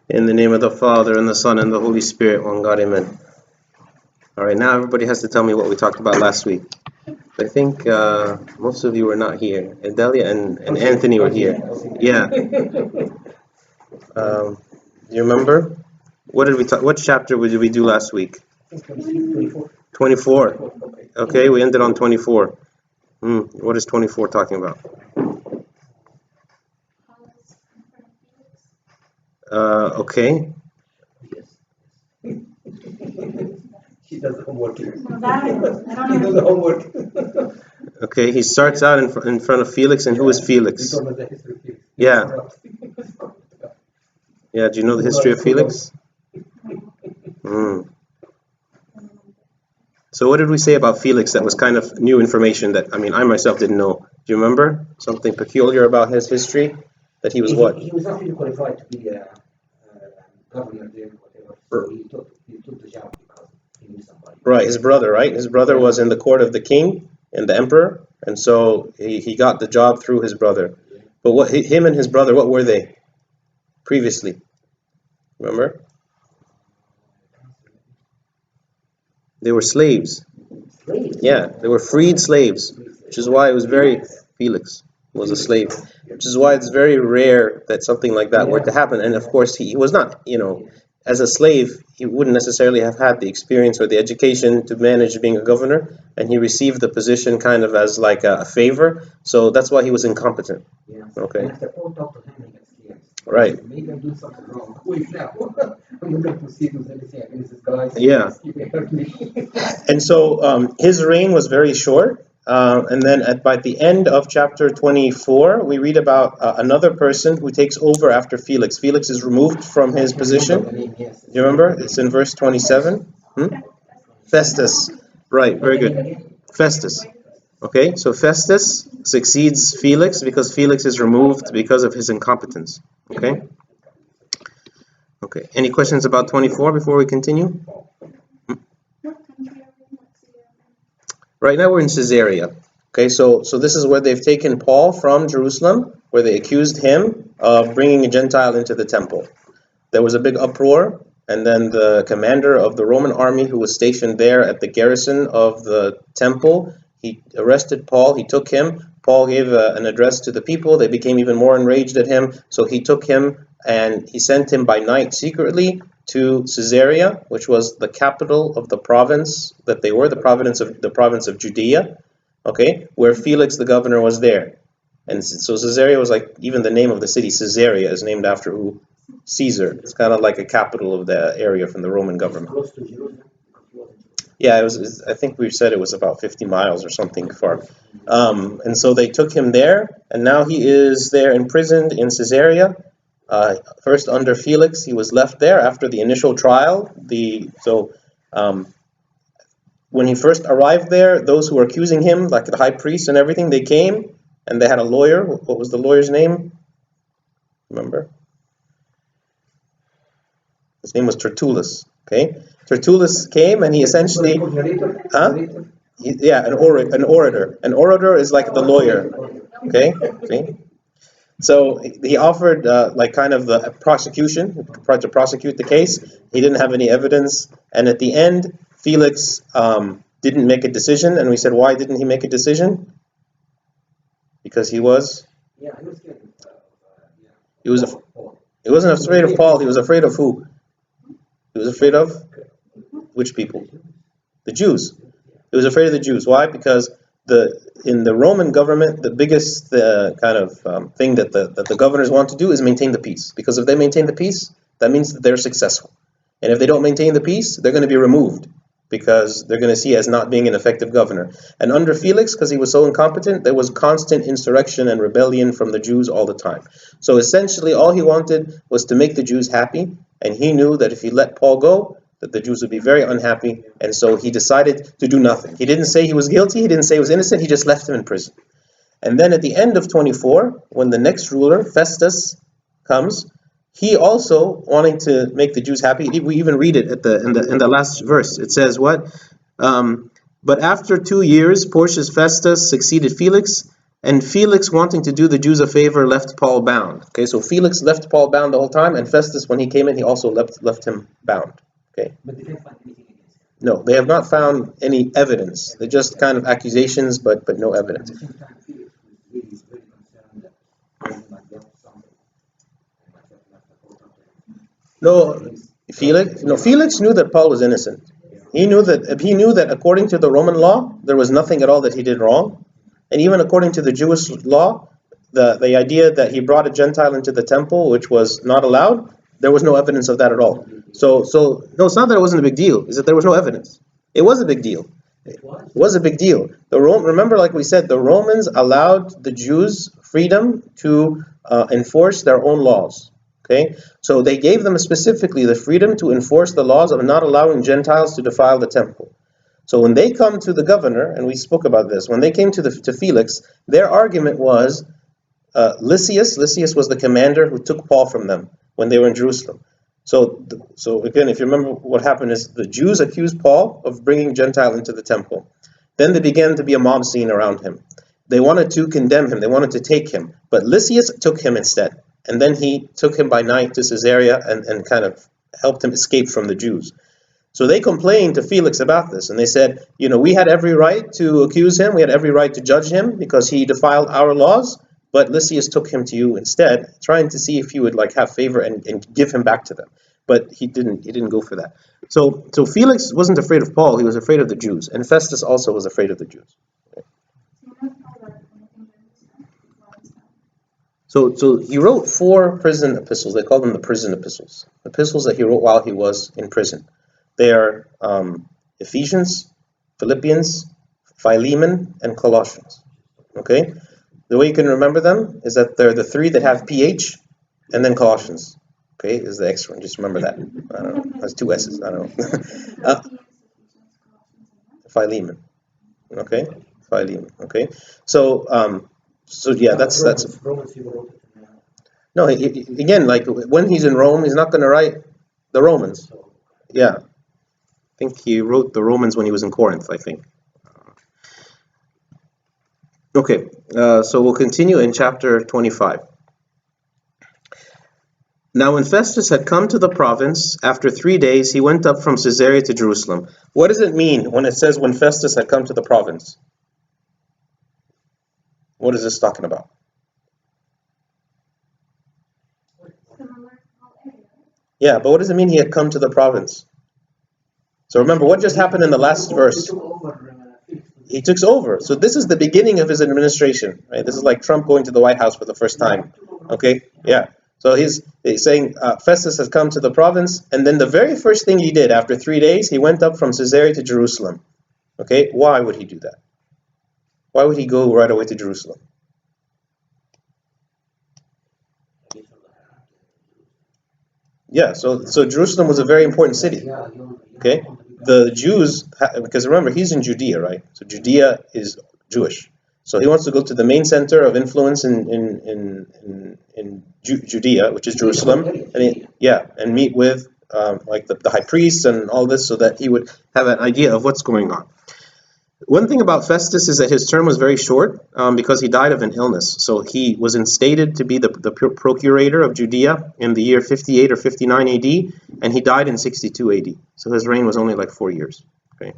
In the name of the Father, and the Son, and the Holy Spirit, one God, amen. All right, now everybody has to tell me what we talked about last week. I think most of you were not here. Adelia and Anthony were here. Yeah. Do you remember? What did we talk? What chapter did we do last week? 24. Okay, we ended on 24. What is 24 talking about? Okay. She does the homework. She does the homework. Okay, he starts out in front of Felix, and who is Felix? Yeah. Yeah, do you know the history of Felix? So what did we say about Felix that was kind of new information that, I myself didn't know? Do you remember something peculiar about his history? That he was what? He was not really qualified to be a governor there, whatever. So he took the job because he knew somebody. Right, his brother, right? His brother was in the court of the king and the emperor, and so he got the job through his brother. But him and his brother, what were they previously? Remember? They were slaves. Yeah, they were freed slaves, which is why it was Felix was a slave, which is why it's very rare that something like that were to happen. And of course, he was not, as a slave, he wouldn't necessarily have had the experience or the education to manage being a governor, and he received the position kind of as like a favor, so that's why he was incompetent. Okay. Right. Maybe I'm doing something wrong. Wait now. I'm going to see who's anything against this guy. Yeah. And so his reign was very short. And then by the end of chapter 24, we read about another person who takes over after Felix. Felix is removed from his position. You remember? It's in verse 27. Festus. Right, very good. Festus. Okay, so Festus succeeds Felix because Felix is removed because of his incompetence. Okay? Okay, any questions about 24 before we continue? Right now we're in Caesarea. Okay, so this is where they've taken Paul from Jerusalem, where they accused him of bringing a Gentile into the temple. There was a big uproar, and then the commander of the Roman army who was stationed there at the garrison of the temple, he arrested Paul, he took him. Paul gave an address to the people. They became even more enraged at him, so he took him and he sent him by night secretly to Caesarea, which was the capital of the province that they were, the province of Judea, okay, where Felix the governor was there. And so Caesarea was like, even the name of the city, Caesarea, is named after who? Caesar. It's kind of like a capital of the area from the Roman government. Yeah, it was. I think we've said it was about 50 miles or something far. And so they took him there, and now he is there imprisoned in Caesarea. First under Felix, he was left there after the initial trial. When he first arrived there, those who were accusing him, like the high priest and everything, they came and they had a lawyer. What was the lawyer's name? Remember? His name was Tertullus. Okay, Tertullus came and he essentially, an orator. An orator is like the lawyer. Okay, see. So he offered like kind of the prosecution, tried to prosecute the case. He didn't have any evidence, and at the end, Felix didn't make a decision. And we said, why didn't he make a decision? Because he was. Yeah, he was scared. He wasn't afraid of Paul. He was afraid of who? He was afraid of which people? The Jews. He was afraid of the Jews. Why? Because in the Roman government, the biggest kind of thing that the governors want to do is maintain the peace. Because if they maintain the peace, that means that they're successful. And if they don't maintain the peace, they're going to be removed because they're going to see as not being an effective governor. And under Felix, because he was so incompetent, there was constant insurrection and rebellion from the Jews all the time. So essentially, all he wanted was to make the Jews happy, and he knew that if he let Paul go, that the Jews would be very unhappy, and so he decided to do nothing. He didn't say he was guilty, he didn't say he was innocent, he just left him in prison. And then at the end of 24, when the next ruler, Festus, comes, he also, wanting to make the Jews happy, we even read it in the last verse. It says what? But after 2 years, Porcius Festus succeeded Felix, And Felix, wanting to do the Jews a favor, left Paul bound. Okay, so Felix left Paul bound the whole time, and Festus, when he came in, he also left him bound. Okay. But they can't find anything against him. No, they have not found any evidence. They're just kind of accusations, but no At evidence. the same time, Felix was very concerned that Paul might get something. And might have left the whole country. No, Felix knew that Paul was innocent. He knew that according to the Roman law, there was nothing at all that he did wrong. And even according to the Jewish law, the idea that he brought a Gentile into the temple, which was not allowed, there was no evidence of that at all. So no, it's not that it wasn't a big deal. It's that there was no evidence. It was a big deal. It was a big deal. Remember, like we said, the Romans allowed the Jews freedom to enforce their own laws. Okay, so they gave them specifically the freedom to enforce the laws of not allowing Gentiles to defile the temple. So when they come to the governor, and we spoke about this, when they came to Felix, their argument was Lysias. Lysias was the commander who took Paul from them when they were in Jerusalem. So again, if you remember, what happened is the Jews accused Paul of bringing Gentile into the temple. Then there began to be a mob scene around him. They wanted to condemn him. They wanted to take him. But Lysias took him instead. And then he took him by night to Caesarea and kind of helped him escape from the Jews. So they complained to Felix about this, and they said, we had every right to accuse him, we had every right to judge him because he defiled our laws, but Lysias took him to you instead, trying to see if you would have favor and give him back to them. But he didn't go for that. So Felix wasn't afraid of Paul, he was afraid of the Jews, and Festus also was afraid of the Jews. So he wrote 4 prison epistles. They call them the prison epistles. Epistles that he wrote while he was in prison. They are Ephesians, Philippians, Philemon, and Colossians. Okay? The way you can remember them is that they're the 3 that have PH, and then Colossians. Okay? Is the extra one. Just remember that. I don't know. That's 2 S's. I don't know. Philemon. Okay? Philemon. Okay? So yeah, that's no. Again, like when he's in Rome, he's not going to write the Romans. Yeah, I think he wrote the Romans when he was in Corinth. I think. Okay, so we'll continue in chapter 25. Now, when Festus had come to the province, after 3 days, he went up from Caesarea to Jerusalem. What does it mean when it says when Festus had come to the province? What is this talking about? Yeah, but what does it mean he had come to the province? So remember, what just happened in the last verse? He took over. So this is the beginning of his administration, right? This is like Trump going to the White House for the first time. Okay, yeah. So he's saying Festus has come to the province, and then the very first thing he did after 3 days, he went up from Caesarea to Jerusalem. Okay, why would he do that? Why would he go right away to Jerusalem? Yeah, so Jerusalem was a very important city. Okay, the Jews, because remember, he's in Judea, right? So Judea is Jewish. So he wants to go to the main center of influence in Judea, which is Jerusalem, and meet with like the high priests and all this, so that he would have an idea of what's going on. One thing about Festus is that his term was very short because he died of an illness. So he was instated to be the procurator of Judea in the year 58 or 59 AD, and he died in 62 AD. So his reign was only like 4 years. Okay.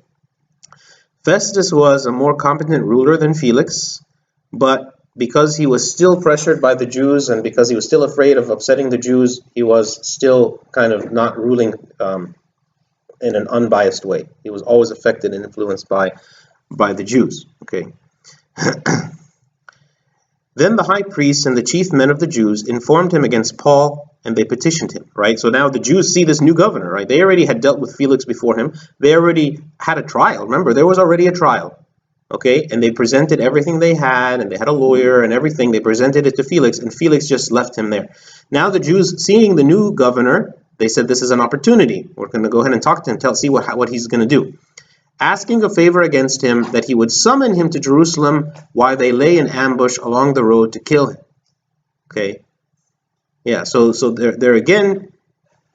Festus was a more competent ruler than Felix, but because he was still pressured by the Jews and because he was still afraid of upsetting the Jews, he was still kind of not ruling in an unbiased way. He was always affected and influenced by the Jews. Okay. Then the high priests and the chief men of the Jews informed him against Paul, and they petitioned him, right? So now the Jews see this new governor, right? They already had dealt with Felix before him. They already had a trial. Remember, there was already a trial. Okay, and they presented everything they had, and they had a lawyer and everything. They presented it to Felix, and Felix just left him there. Now the Jews, seeing the new governor, they said, this is an opportunity. We're going to go ahead and talk to him, see what he's going to do. Asking a favor against him that he would summon him to Jerusalem while they lay in ambush along the road to kill him. Okay, yeah. So they're again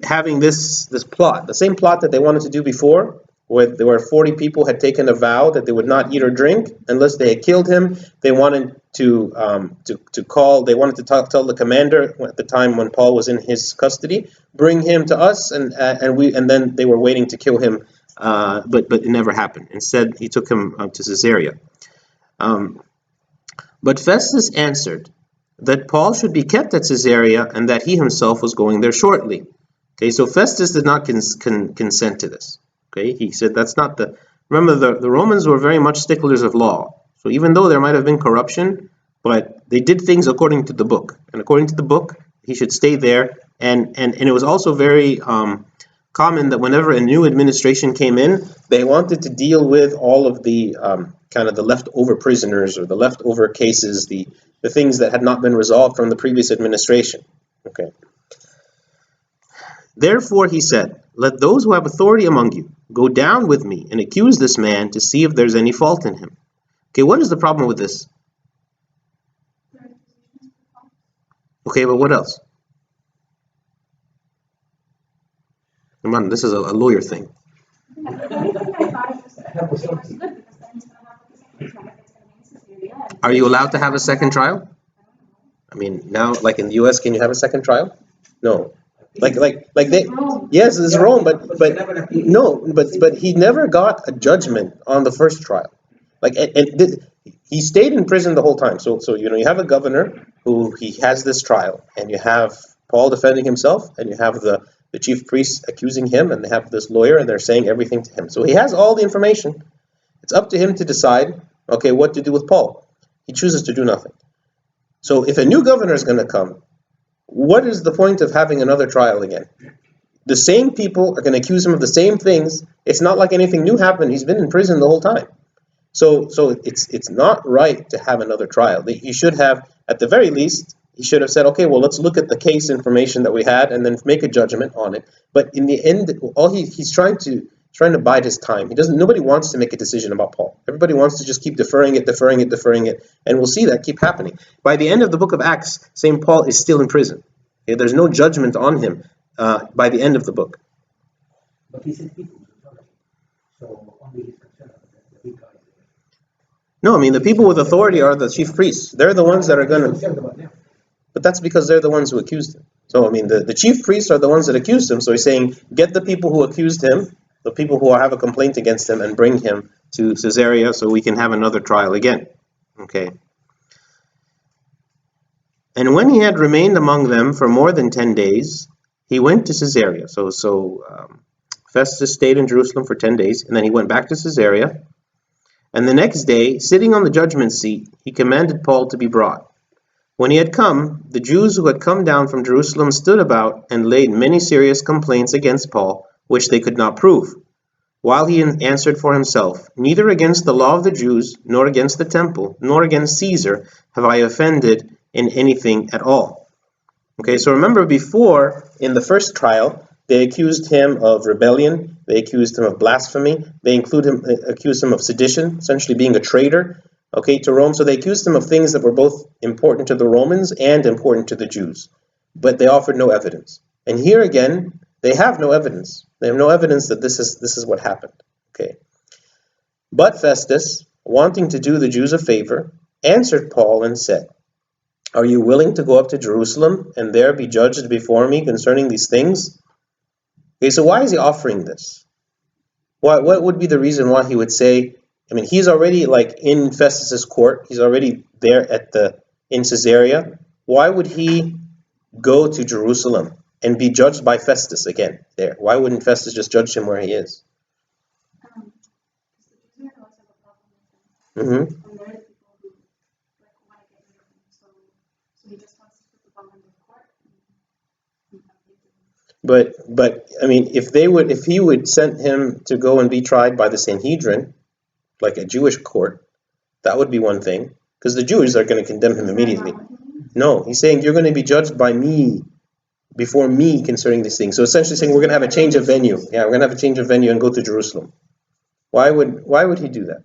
having this plot, the same plot that they wanted to do before, where there were 40 people had taken a vow that they would not eat or drink unless they had killed him. They wanted to call. They wanted to tell the commander at the time when Paul was in his custody, bring him to us, and then they were waiting to kill him, but it never happened. Instead, he took him to Caesarea. But Festus answered that Paul should be kept at Caesarea and that he himself was going there shortly. Okay, so Festus did not consent to this. Okay, he said that's not the. Remember, the Romans were very much sticklers of law. So even though there might have been corruption, but they did things according to the book. And according to the book, he should stay there. And it was also very common that whenever a new administration came in, they wanted to deal with all of the kind of the leftover prisoners or the leftover cases, the things that had not been resolved from the previous administration. Okay. Therefore he said, let those who have authority among you go down with me and accuse this man to see if there's any fault in him. Okay, what is the problem with this? Okay, but what else? Come on, this is a lawyer thing. Are you allowed to have a second trial? I mean, now, like in the U.S., can you have a second trial? No. Like they, yes, it's Rome, but he never got a judgment on the first trial. He stayed in prison the whole time. So you have a governor who he has this trial, and you have Paul defending himself, and you have the chief priests accusing him, and they have this lawyer, and they're saying everything to him. So he has all the information. It's up to him to decide, okay, what to do with Paul. He chooses to do nothing. So if a new governor is going to come, what is the point of having another trial again? The same people are going to accuse him of the same things. It's not like anything new happened. He's been in prison the whole time. So it's not right to have another trial. He should have, at the very least, he should have said, okay, well, let's look at the case information that we had and then make a judgment on it. But in the end, all he's trying to bide his time. Nobody wants to make a decision about Paul. Everybody wants to just keep deferring it, and we'll see that keep happening. By the end of the book of Acts, St. Paul is still in prison. Okay, there's no judgment on him by the end of the book. But he said people, so only his concern the big guys. No, I mean the people with authority are the chief priests. They're the ones that are going to. But that's because they're the ones who accused him. So I mean the chief priests are the ones that accused him. So he's saying, get the people who accused him, the people who have a complaint against him, and bring him to Caesarea so we can have another trial again. Okay. And when he had remained among them for more than 10 days, he went to Caesarea. So Festus stayed in Jerusalem for 10 days, and then he went back to Caesarea. And the next day, sitting on the judgment seat, he commanded Paul to be brought. When he had come, the Jews who had come down from Jerusalem stood about and laid many serious complaints against Paul, which they could not prove. While he answered for himself, neither against the law of the Jews, nor against the temple, nor against Caesar have I offended in anything at all. Okay, so remember before, in the first trial, they accused him of rebellion, they accused him of blasphemy, they accused him of sedition, essentially being a traitor, okay, to Rome. So they accused him of things that were both important to the Romans and important to the Jews. But they offered no evidence. And here again, they have no evidence. They have no evidence that this is what happened. Okay. But Festus, wanting to do the Jews a favor, answered Paul and said, are you willing to go up to Jerusalem and there be judged before me concerning these things? Okay, so why is he offering this? What would be the reason why he would say, I mean, he's already like in Festus's court. He's already there in Caesarea. Why would he go to Jerusalem and be judged by Festus again there? Why wouldn't Festus just judge him where he is? Mm-hmm. But I mean, if he would send him to go and be tried by the Sanhedrin, like a Jewish court, that would be one thing, because the Jews are going to condemn him immediately. No, he's saying you're going to be judged by me, before me concerning these things. So essentially saying we're going to have a change of venue. Yeah, we're going to have a change of venue and go to Jerusalem. Why would he do that?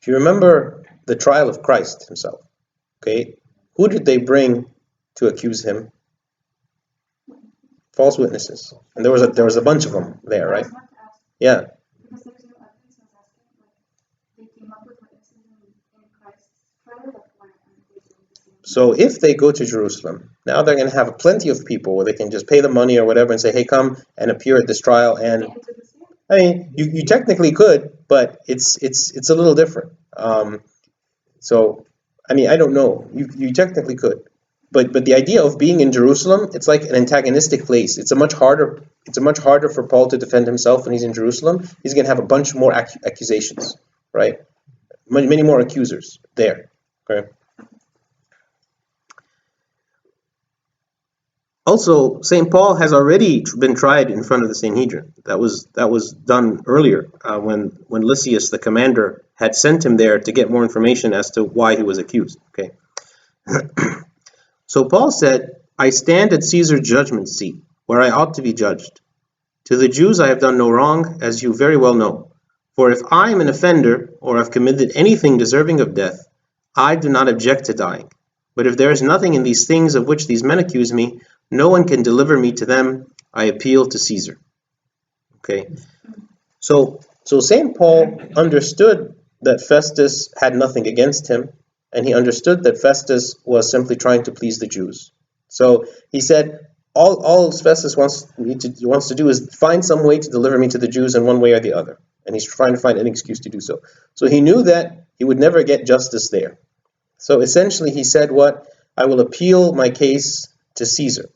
If you remember the trial of Christ himself, okay, who did they bring to accuse him? False witnesses. And there was a bunch of them there, right? Yeah. Because there's no evidence in asking, like, they came up with witnesses in Christ's trial, like, why aren't they doing the same? So if they go to Jerusalem, now they're going to have plenty of people where they can just pay the money or whatever and say, hey, come and appear at this trial. And They enter the same. I mean, you technically could, but it's a little different. So, I mean, I don't know. You technically could, but the idea of being in Jerusalem, it's like an antagonistic place. It's a much harder for Paul to defend himself when he's in Jerusalem. He's going to have a bunch more accusations, right? Many more accusers there. Okay. Also, St. Paul has already been tried in front of the Sanhedrin. That was done earlier when Lysias, the commander, had sent him there to get more information as to why he was accused. Okay. So Paul said, I stand at Caesar's judgment seat, where I ought to be judged. To the Jews I have done no wrong, as you very well know. For if I am an offender, or have committed anything deserving of death, I do not object to dying. But if there is nothing in these things of which these men accuse me, no one can deliver me to them. I appeal to Caesar. Okay. So St. Paul understood that Festus had nothing against him, and he understood that Festus was simply trying to please the Jews. So he said, all Festus wants to do is find some way to deliver me to the Jews in one way or the other. And he's trying to find an excuse to do so. So he knew that he would never get justice there. So essentially he said, I will appeal my case to Caesar.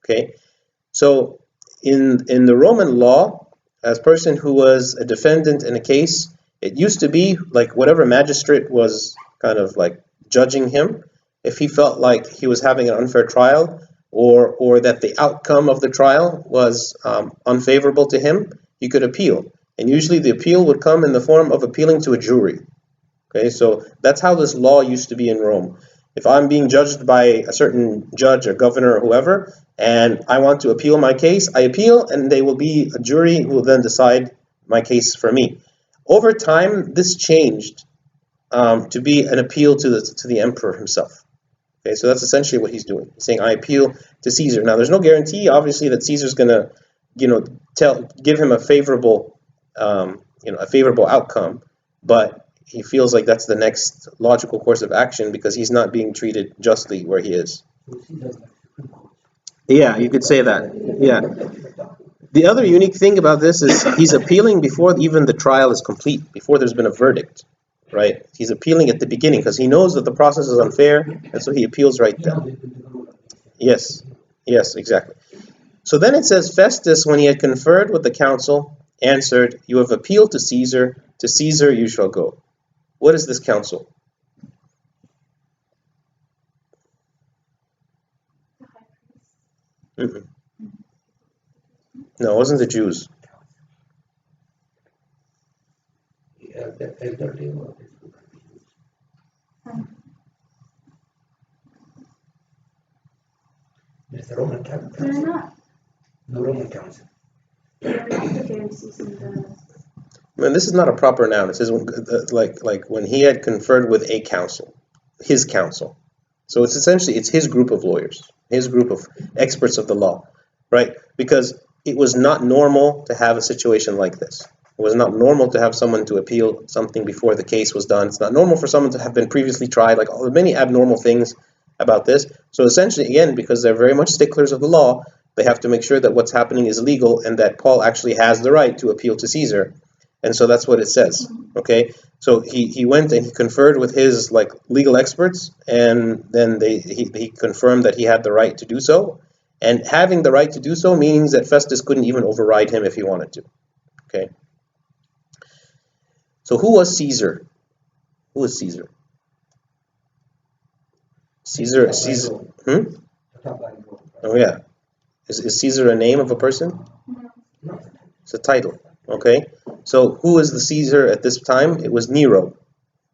Okay. So in the Roman law, as a person who was a defendant in a case, it used to be like whatever magistrate was kind of like judging him, if he felt like he was having an unfair trial or that the outcome of the trial was unfavorable to him, he could appeal. And usually the appeal would come in the form of appealing to a jury. Okay, so that's how this law used to be in Rome. If I'm being judged by a certain judge or governor or whoever, and I want to appeal my case, I appeal, and they will be a jury who will then decide my case for me. Over time, this changed to be an appeal to the emperor himself. Okay, so that's essentially what he's doing. He's saying, I appeal to Caesar. Now, there's no guarantee, obviously, that Caesar's going to, give him a favorable outcome, but he feels like that's the next logical course of action because he's not being treated justly where he is. Yeah, you could say that. Yeah. The other unique thing about this is he's appealing before even the trial is complete, before there's been a verdict, right? He's appealing at the beginning because he knows that the process is unfair, and so he appeals right then. Yes, exactly. So then it says, Festus, when he had conferred with the council, answered, you have appealed to Caesar you shall go. What is this council? Mm-mm. No, it wasn't the Jews. There's the Roman Council. They're not. No Roman Council. They're not the Pharisees and the... I mean, this is not a proper noun. It says like when he had conferred with a council, his council. So it's essentially his group of lawyers, his group of experts of the law, right? Because it was not normal to have a situation like this. It was not normal to have someone to appeal something before the case was done. It's not normal for someone to have been previously tried, like many abnormal things about this. So essentially, again, because they're very much sticklers of the law, they have to make sure that what's happening is legal and that Paul actually has the right to appeal to Caesar. And so that's what it says. Okay, so he went and he conferred with his legal experts, and then he confirmed that he had the right to do so. And having the right to do so means that Festus couldn't even override him if he wanted to. Okay. So who was Caesar? Who was Caesar? Caesar. Oh yeah. Is Caesar a name of a person? No. It's a title. Okay. So who is the Caesar at this time? It was Nero.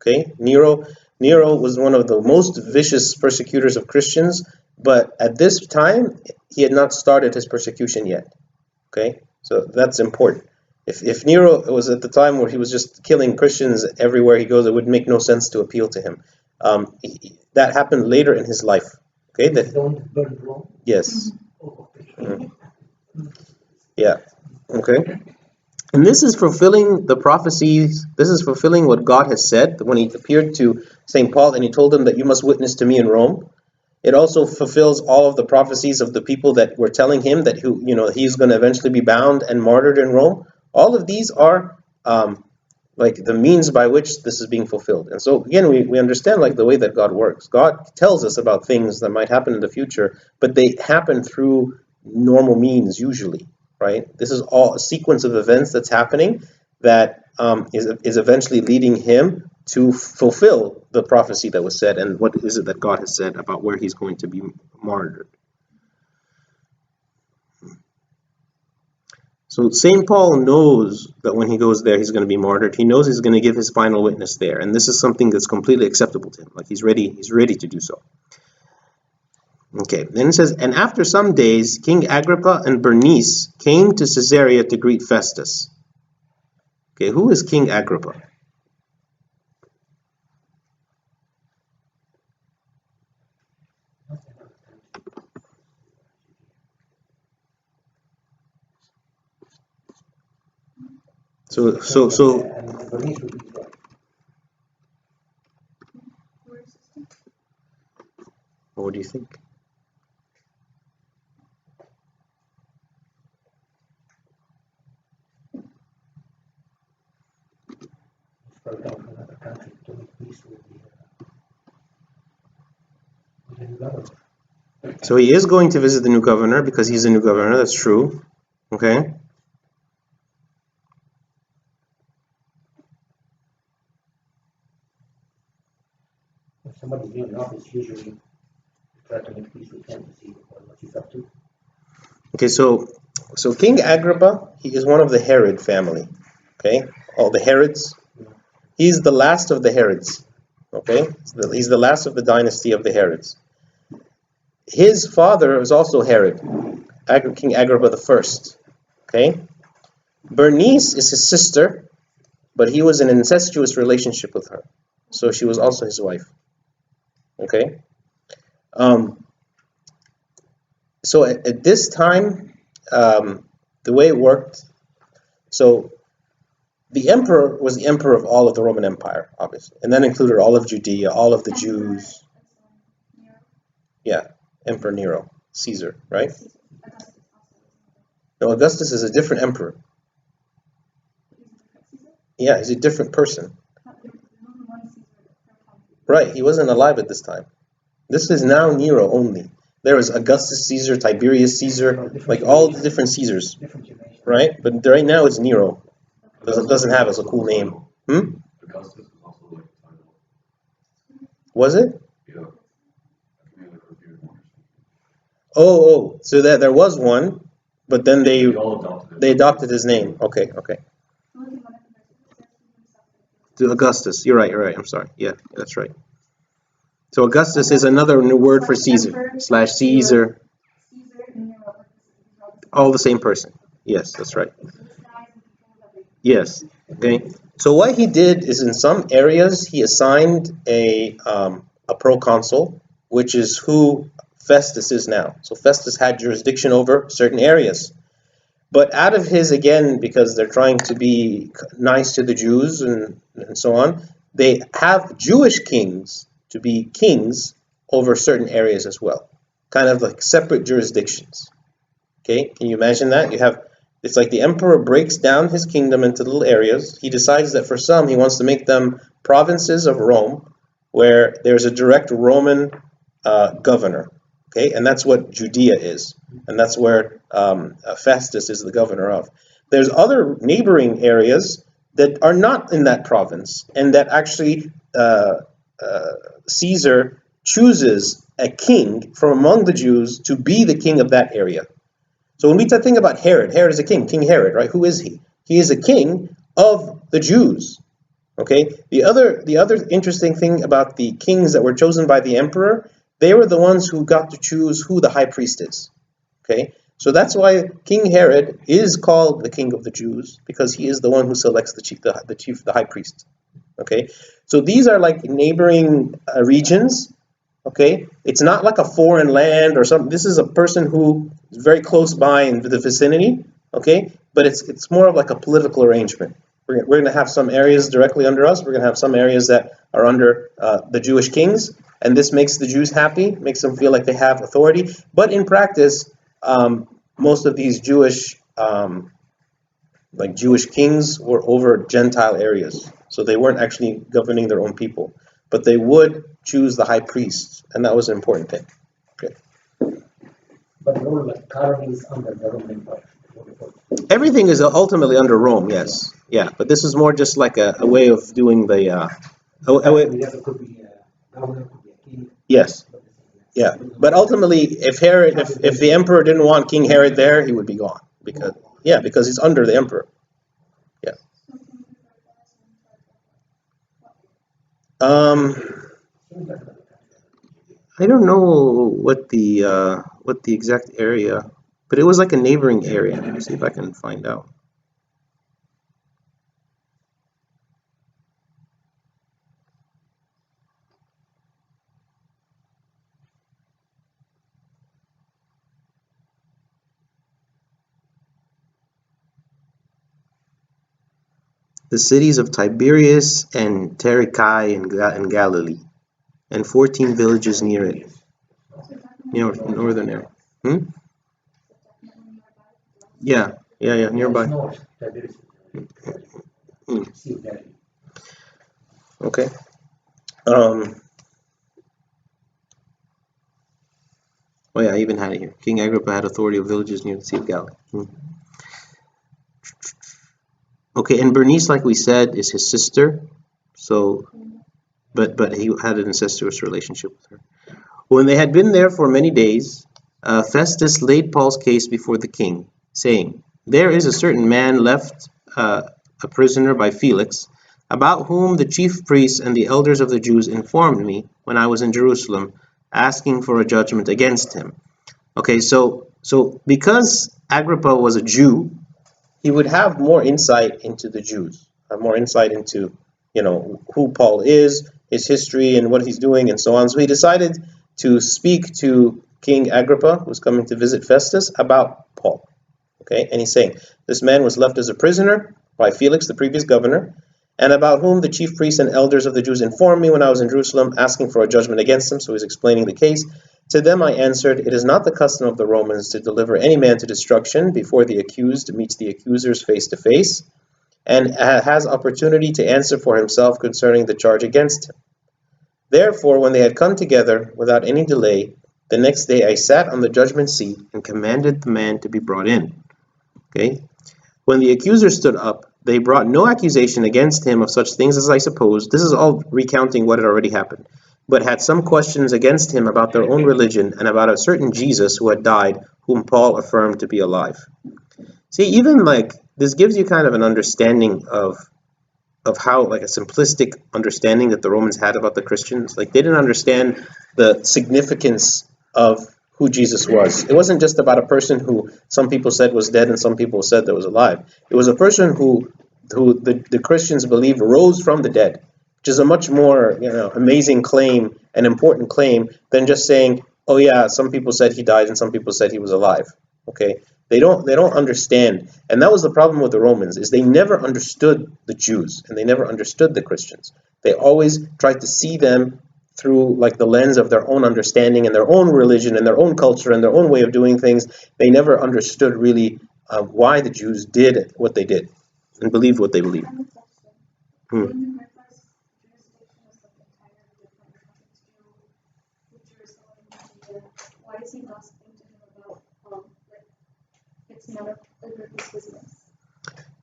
Okay. Nero was one of the most vicious persecutors of Christians, but at this time he had not started his persecution yet. Okay. So that's important. If Nero was at the time where he was just killing Christians everywhere he goes, it would make no sense to appeal to him. That happened later in his life. Okay. Don't burn Rome. Yes. Mm-hmm. Yeah. Okay. And this is fulfilling the prophecies. This is fulfilling what God has said when he appeared to St. Paul and he told him that you must witness to me in Rome. It also fulfills all of the prophecies of the people that were telling him that he's going to eventually be bound and martyred in Rome. All of these are like the means by which this is being fulfilled. And so again, we understand like the way that God works. God tells us about things that might happen in the future, but they happen through normal means usually, right? This is all a sequence of events that's happening that is eventually leading him to fulfill the prophecy that was said. And what is it that God has said about where he's going to be martyred? So St. Paul knows that when he goes there, he's going to be martyred. He knows he's going to give his final witness there. And this is something that's completely acceptable to him. Like he's ready to do so. Okay, then it says, and after some days, King Agrippa and Bernice came to Caesarea to greet Festus. Okay, who is King Agrippa? So And Bernice would be what? what do you think? Probably down from another country to make peace with the new government. So he is going to visit the new governor because he's a new governor, that's true. Okay. If somebody's new in office, usually try to make peace with him to see what he's up to. Okay, so King Agrippa, he is one of the Herod family. Okay, all the Herods. He's the last of the Herods. Okay, he's the last of the dynasty of the Herods. His father was also Herod, King Agrippa the First. Okay, Bernice is his sister, but he was in an incestuous relationship with her, so she was also his wife. Okay, so at this time, the way it worked, so the emperor was the emperor of all of the Roman Empire, obviously, and that included all of Judea, all of the Jews. Yeah, Emperor Nero, Caesar, right? No, Augustus is a different emperor. Yeah, he's a different person. Right, he wasn't alive at this time. This is now Nero only. There was Augustus Caesar, Tiberius Caesar, like all the different Caesars, right? But right now it's Nero. Doesn't have as a cool name. Augustus was also like a title. Was it? Yeah. I can be like reviewed one or something. Oh, so that there was one, but then They all adopted it. they adopted his name. Okay. To Augustus. You're right. I'm sorry. Yeah, that's right. So Augustus is another new word for Caesar / Caesar. All the same person. Yes, that's right. Yes. Okay. So what he did is in some areas he assigned a proconsul, which is who Festus is now. So Festus had jurisdiction over certain areas. But out of his, again, because they're trying to be nice to the Jews and so on, they have Jewish kings to be kings over certain areas as well. Kind of like separate jurisdictions. Okay, can you imagine that? It's like the emperor breaks down his kingdom into little areas. He decides that for some, he wants to make them provinces of Rome, where there's a direct Roman governor. Okay, and that's what Judea is, and that's where Festus is the governor of. There's other neighboring areas that are not in that province, and that actually Caesar chooses a king from among the Jews to be the king of that area. So when we think about Herod is a king, King Herod, right? Who is he? He is a king of the Jews. Okay. The other interesting thing about the kings that were chosen by the emperor, they were the ones who got to choose who the high priest is. Okay. So that's why King Herod is called the king of the Jews, because he is the one who selects the high priest. Okay. So these are like neighboring regions. Okay, it's not like a foreign land or something. This is a person who very close by in the vicinity, okay? But it's more of like a political arrangement. We're going to have some areas directly under us. We're going to have some areas that are under the Jewish kings, and this makes the Jews happy, makes them feel like they have authority. But in practice, most of these Jewish kings were over Gentile areas, so they weren't actually governing their own people, but they would choose the high priests, and that was an important thing. Okay. But the whole like Carving is under the Roman Empire. Everything is ultimately under Rome, yes, yeah, but this is more just like a way of doing the. There could be a governor, could be a king. Yes, yeah, but ultimately, if the emperor didn't want King Herod there, he would be gone because he's under the emperor. Yeah. I don't know what the exact area, but it was like a neighboring area. Let me see if I can find out. The cities of Tiberias and Tarichae in Galilee, and 14 villages near it. Northern area. Yeah, nearby. Okay. Oh yeah, I even had it here. King Agrippa had authority of villages near the Sea of Galilee. Okay, and Bernice, like we said, is his sister. So, but he had an incestuous relationship with her. When they had been there for many days, Festus laid Paul's case before the king, saying, "There is a certain man left a prisoner by Felix, about whom the chief priests and the elders of the Jews informed me when I was in Jerusalem, asking for a judgment against him." Okay, so because Agrippa was a Jew, he would have more insight into the Jews, have more insight into, who Paul is, his history, and what he's doing, and so on. So he decided to speak to King Agrippa, who's coming to visit Festus, about Paul. Okay, and he's saying, this man was left as a prisoner by Felix, the previous governor, and about whom the chief priests and elders of the Jews informed me when I was in Jerusalem, asking for a judgment against him. So he's explaining the case. To them I answered, "It is not the custom of the Romans to deliver any man to destruction before the accused meets the accusers face to face, and has opportunity to answer for himself concerning the charge against him." Therefore, when they had come together without any delay, the next day I sat on the judgment seat and commanded the man to be brought in. Okay. When the accusers stood up, they brought no accusation against him of such things as I supposed. This is all recounting what had already happened, but had some questions against him about their own religion and about a certain Jesus who had died, whom Paul affirmed to be alive. See, even like this gives you kind of an understanding of how, like, a simplistic understanding that the Romans had about the Christians. Like, they didn't understand the significance of who Jesus was. It wasn't just about a person who some people said was dead and some people said that was alive. It was a person who the Christians believed rose from the dead, which is a much more amazing claim, an important claim, than just saying, oh yeah, some people said he died and some people said he was alive. Okay, they don't understand, and that was the problem with the Romans, is they never understood the Jews and they never understood the Christians. They always tried to see them through like the lens of their own understanding and their own religion and their own culture and their own way of doing things. They never understood really why the Jews did what they did and believed what they believed. Why is he not speaking to him about it's not Agrippa's business?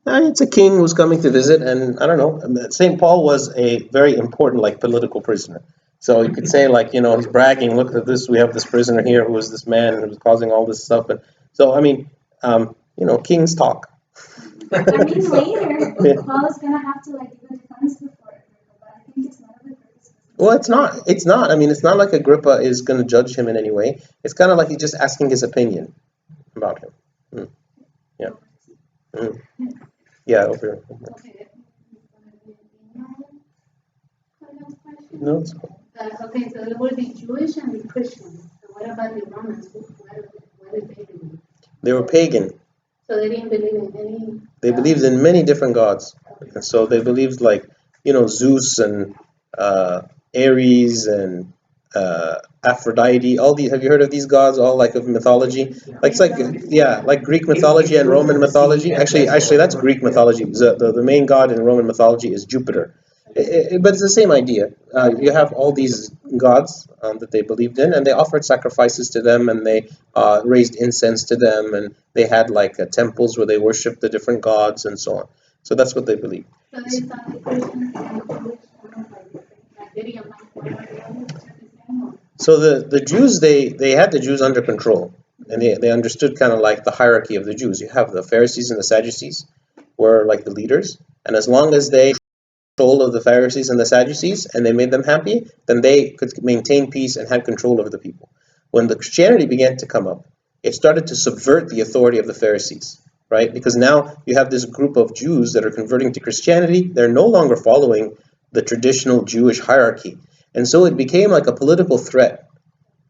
It's a king who's coming to visit, and I don't know. St. Paul was a very important, like, political prisoner. So you could say, like, he's bragging. Look at this. We have this prisoner here who is this man who was causing all this stuff. And so, I mean, kings talk. I mean, later, Paul is gonna have to give a defense before Agrippa, but I think it's none of Agrippa's business. Well, it's not. It's not. I mean, it's not like Agrippa is going to judge him in any way. It's kind of like he's just asking his opinion about him. Yeah. Yeah, over here. Okay. No, it's cool. Okay, so there will be Jewish and the Christians. So what about the Romans? What did they do? They were pagan. So they didn't believe in any. They believed in many different gods. And so they believed like, Zeus and Ares and Aphrodite. All these, have you heard of these gods? All like of mythology. Like it's like like Greek mythology and Roman mythology. Actually, that's Greek mythology. The main god in Roman mythology is Jupiter. But it's the same idea. You have all these gods that they believed in, and they offered sacrifices to them, and they raised incense to them, and they had like temples where they worshipped the different gods and so on. So that's what they believed. So they thought the Christians and the Jewish like they didn't like one or the other, just the same or? So the Jews, they had the Jews under control, and they understood kind of like the hierarchy of the Jews. You have the Pharisees and the Sadducees were like the leaders, and as long as they control of the Pharisees and the Sadducees and they made them happy, then they could maintain peace and had control over the people. When the Christianity began to come up, it started to subvert the authority of the Pharisees, right? Because now you have this group of Jews that are converting to Christianity. They're no longer following the traditional Jewish hierarchy. And so it became like a political threat.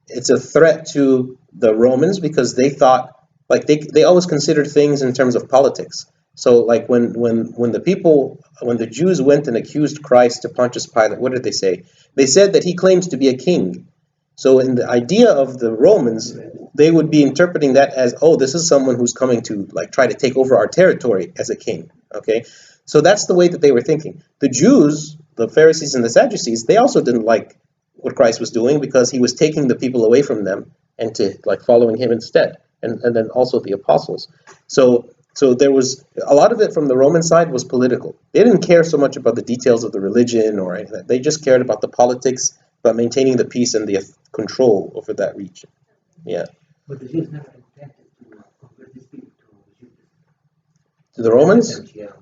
It's a threat to the Romans because they thought, like they always considered things in terms of politics. So like when the Jews went and accused Christ to Pontius Pilate, what did they say? They said that he claims to be a king. So in the idea of the Romans, they would be interpreting that as, oh, this is someone who's coming to like try to take over our territory as a king. Okay, so that's the way that they were thinking. The Jews, the Pharisees and the Sadducees, they also didn't like what Christ was doing because he was taking the people away from them and to like following him instead, and then also the apostles. So there was a lot of it from the Roman side was political. They didn't care so much about the details of the religion or anything. They just cared about the politics, about maintaining the peace and the control over that region. Yeah. But the Jews never intended to convert these people to Judaism. To the Romans? Yeah.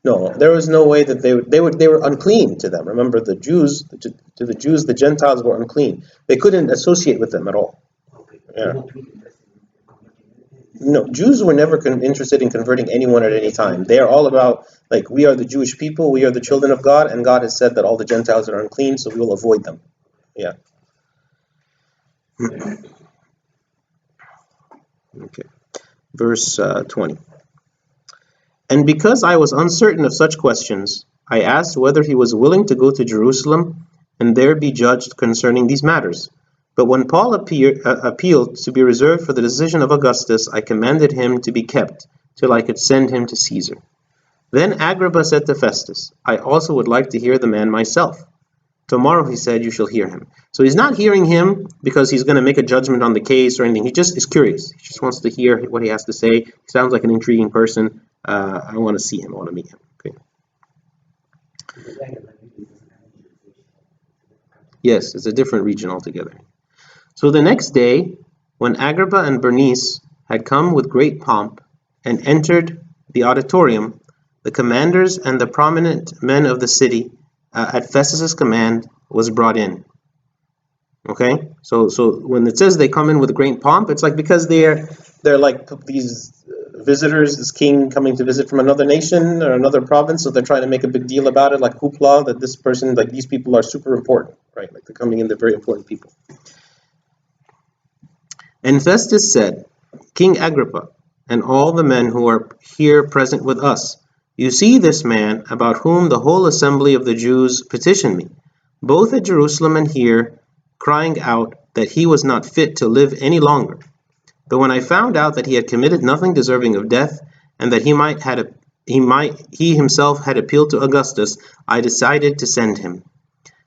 No, there was no way that they were unclean to them. Remember, the Jews to the Jews, the Gentiles were unclean. They couldn't associate with them at all. Okay. Yeah. They're not really interested in converting. No, Jews were never interested in converting anyone at any time. They are all about, like, we are the Jewish people, we are the children of God, and God has said that all the Gentiles are unclean, so we will avoid them. Yeah. Okay. Verse 20. And because I was uncertain of such questions, I asked whether he was willing to go to Jerusalem and there be judged concerning these matters. But when Paul appealed to be reserved for the decision of Augustus, I commanded him to be kept till I could send him to Caesar. Then Agrippa said to Festus, I also would like to hear the man myself. Tomorrow, he said, you shall hear him. So he's not hearing him because he's going to make a judgment on the case or anything. He just is curious. He just wants to hear what he has to say. He sounds like an intriguing person. I want to see him. I want to meet him. Okay. Yes, it's a different region altogether. So the next day, when Agrippa and Bernice had come with great pomp and entered the auditorium, the commanders and the prominent men of the city, at Festus's command, was brought in. Okay, so when it says they come in with great pomp, it's like because they're like these visitors, this king coming to visit from another nation or another province, so they're trying to make a big deal about it, like hoopla, that this person, like these people are super important, right? Like they're coming in, they're very important people. And Festus said, King Agrippa, and all the men who are here present with us, you see this man about whom the whole assembly of the Jews petitioned me, both at Jerusalem and here, crying out that he was not fit to live any longer. But when I found out that he had committed nothing deserving of death, and that he himself had appealed to Augustus, I decided to send him.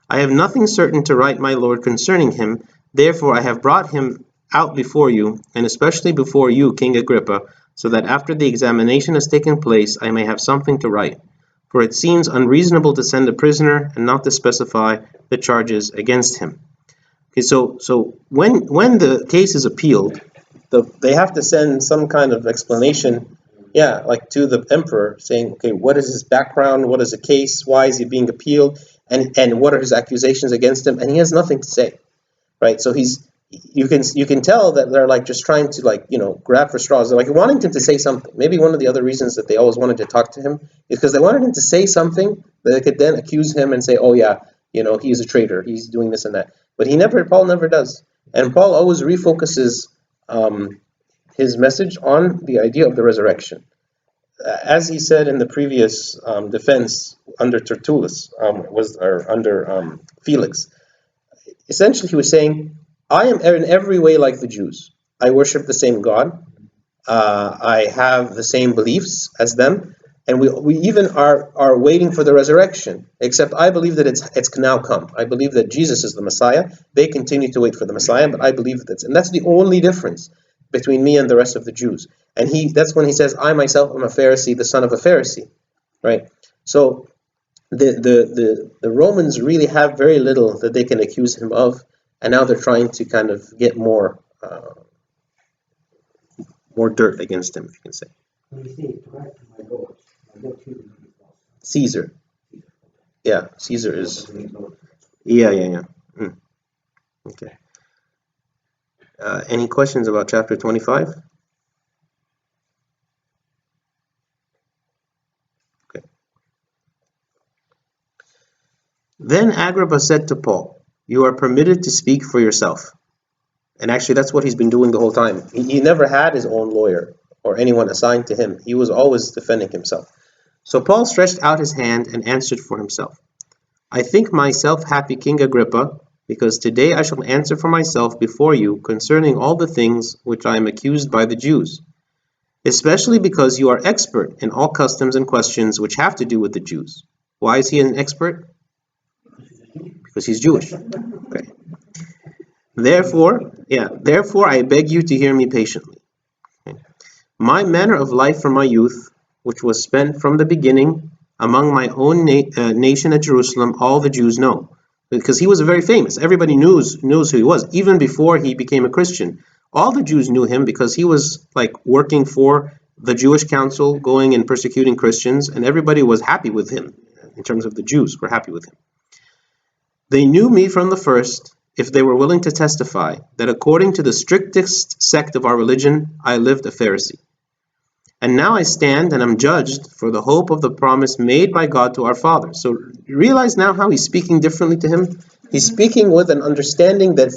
I have nothing certain to write my lord concerning him, therefore I have brought him out before you, and especially before you, King Agrippa, so that after the examination has taken place, I may have something to write. For it seems unreasonable to send a prisoner and not to specify the charges against him. Okay, so when the case is appealed, they have to send some kind of explanation, like to the emperor, saying, okay, what is his background, what is the case, why is he being appealed, and what are his accusations against him, and he has nothing to say, right? So you can tell that they're like just trying to grab for straws. They're like wanting him to say something. Maybe one of the other reasons that they always wanted to talk to him is because they wanted him to say something that they could then accuse him and say, oh yeah, he's a traitor, he's doing this and that. But Paul never does. And Paul always refocuses his message on the idea of the resurrection. As he said in the previous defense under Tertullus, under Felix, essentially he was saying, I am in every way like the Jews. I worship the same God. I have the same beliefs as them, and we even are waiting for the resurrection. Except I believe that it's now come. I believe that Jesus is the Messiah. They continue to wait for the Messiah, but I believe and that's the only difference between me and the rest of the Jews. And that's when he says, I myself am a Pharisee, the son of a Pharisee, right? So the Romans really have very little that they can accuse him of, and now they're trying to kind of get more dirt against him, if you can say. When you say, to write to my Lord here is Caesar. Yeah, Caesar is. Doesn't mean Lord. Yeah. Okay. Any questions about chapter 25? Okay. Then Agrippa said to Paul, you are permitted to speak for yourself. And actually, that's what he's been doing the whole time. He never had his own lawyer or anyone assigned to him. He was always defending himself. So Paul stretched out his hand and answered for himself. I think myself happy, King Agrippa, because today I shall answer for myself before you concerning all the things which I am accused by the Jews, especially because you are expert in all customs and questions which have to do with the Jews. Why is he an expert? Because he's Jewish. Okay. Therefore, I beg you to hear me patiently. Okay. My manner of life from my youth, which was spent from the beginning among my own nation at Jerusalem, all the Jews know. Because he was very famous. Everybody knows who he was, even before he became a Christian. All the Jews knew him because he was like working for the Jewish council, going and persecuting Christians, and everybody was happy with him. In terms of the Jews, were happy with him. They knew me from the first, if they were willing to testify, that according to the strictest sect of our religion, I lived a Pharisee. And now I stand and am judged for the hope of the promise made by God to our fathers. So realize now how he's speaking differently to him. He's speaking with an understanding that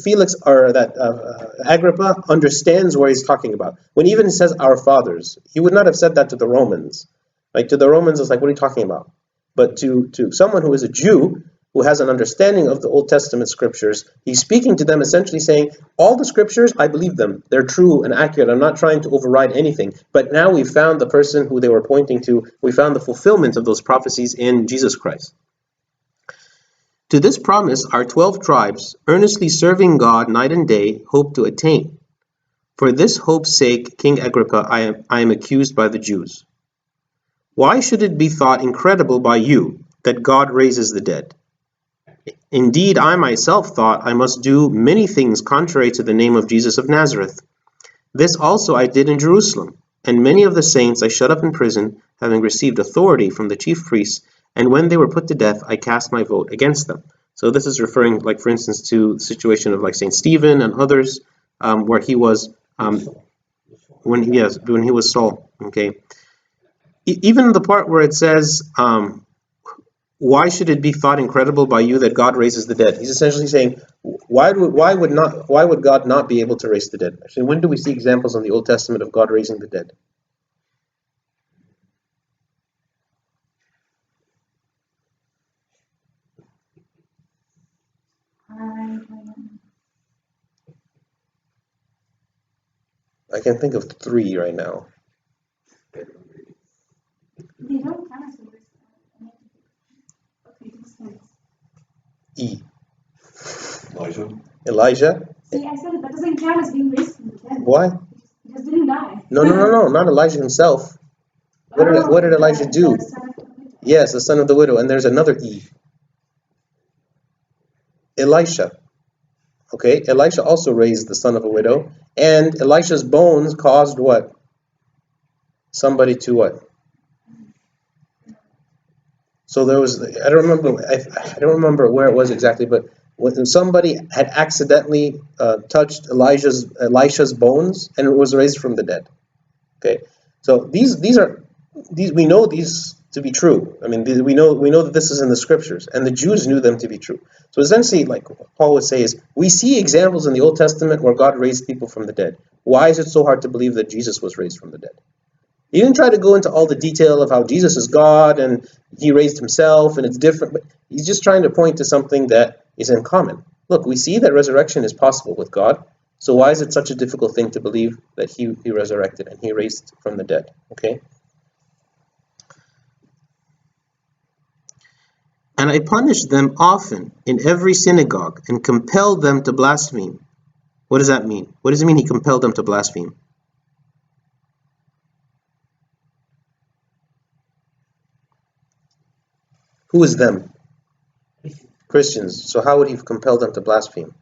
Agrippa understands where he's talking about. When even he says our fathers, he would not have said that to the Romans. Like to the Romans, it's like, what are you talking about? But to someone who is a Jew, who has an understanding of the Old Testament scriptures, he's speaking to them essentially saying, all the scriptures, I believe them. They're true and accurate. I'm not trying to override anything. But now we found the person who they were pointing to. We found the fulfillment of those prophecies in Jesus Christ. To this promise, our 12 tribes, earnestly serving God night and day, hope to attain. For this hope's sake, King Agrippa, I am accused by the Jews. Why should it be thought incredible by you that God raises the dead? Indeed, I myself thought I must do many things contrary to the name of Jesus of Nazareth. This also I did in Jerusalem, and many of the saints I shut up in prison, having received authority from the chief priests, and when they were put to death, I cast my vote against them. So this is referring, like for instance, to the situation of like Saint Stephen and others, where he was when he was Saul. Okay, even the part where it says, why should it be thought incredible by you that God raises the dead? He's essentially saying, why would God not be able to raise the dead? Actually, when do we see examples in the Old Testament of God raising the dead? I can think of 3 right now. They don't count as the list. Okay, this sense. E. Elijah. Elijah. See, I said that doesn't count as being raised from the dead. Why? He just didn't die. No, not Elijah himself. What did Elijah do? Yes, the son of the widow. And there's another E. Elisha. Okay, Elisha also raised the son of a widow. And Elisha's bones caused what? Somebody to what? So there was, I don't remember where it was exactly, but when somebody had accidentally touched Elisha's bones, and it was raised from the dead. Okay, so these we know these to be true. I mean, we know that this is in the scriptures, and the Jews knew them to be true. So essentially, like Paul would say, is we see examples in the Old Testament where God raised people from the dead. Why is it so hard to believe that Jesus was raised from the dead? He didn't try to go into all the detail of how Jesus is God and he raised himself and it's different, but he's just trying to point to something that is in common. Look, we see that resurrection is possible with God, so why is it such a difficult thing to believe that he resurrected and he raised from the dead? Okay? And I punished them often in every synagogue and compelled them to blaspheme. What does that mean? What does it mean he compelled them to blaspheme? Who is them? Christians. So how would he compel them to blaspheme?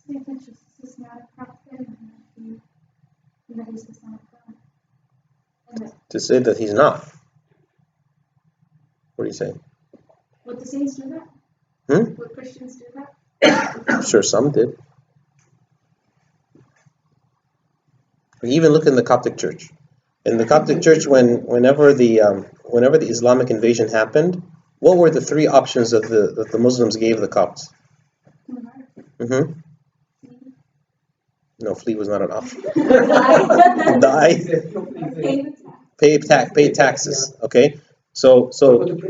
Say that Jesus is not a prophet and that he's the Son of God. And that, To say that he's not. What are you saying? would the saints do that? Hmm? Would Christians do that? I'm sure some did. Even look in the Coptic Church. In the Coptic Church, whenever the Islamic invasion happened, what were the three options that the Muslims gave the Copts? Mm-hmm. No, flee was not an option. Die. Pay taxes. Okay. So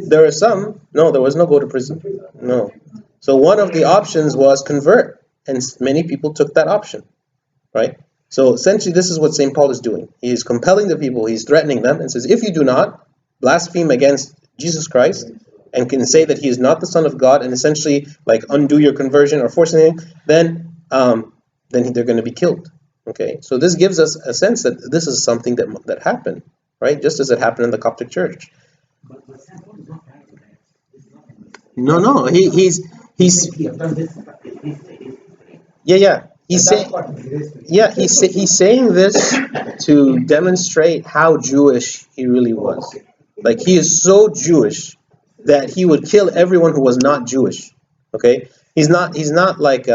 there are some. No, there was no go to prison. No. So one of the options was convert, and many people took that option, right? So essentially, this is what St. Paul is doing. He is compelling the people, he's threatening them, and says, if you do not blaspheme against Jesus Christ and can say that he is not the Son of God and essentially like undo your conversion or force anything, then they're going to be killed. Okay, so this gives us a sense that this is something that happened, right? Just as it happened in the Coptic Church. But St. Paul is not right with that. It's not in this. No, he's He have done this. yeah. He's That's saying, part of the history. yeah, he's saying this to demonstrate how Jewish he really was. Like he is so Jewish that he would kill everyone who was not Jewish. Okay, he's not like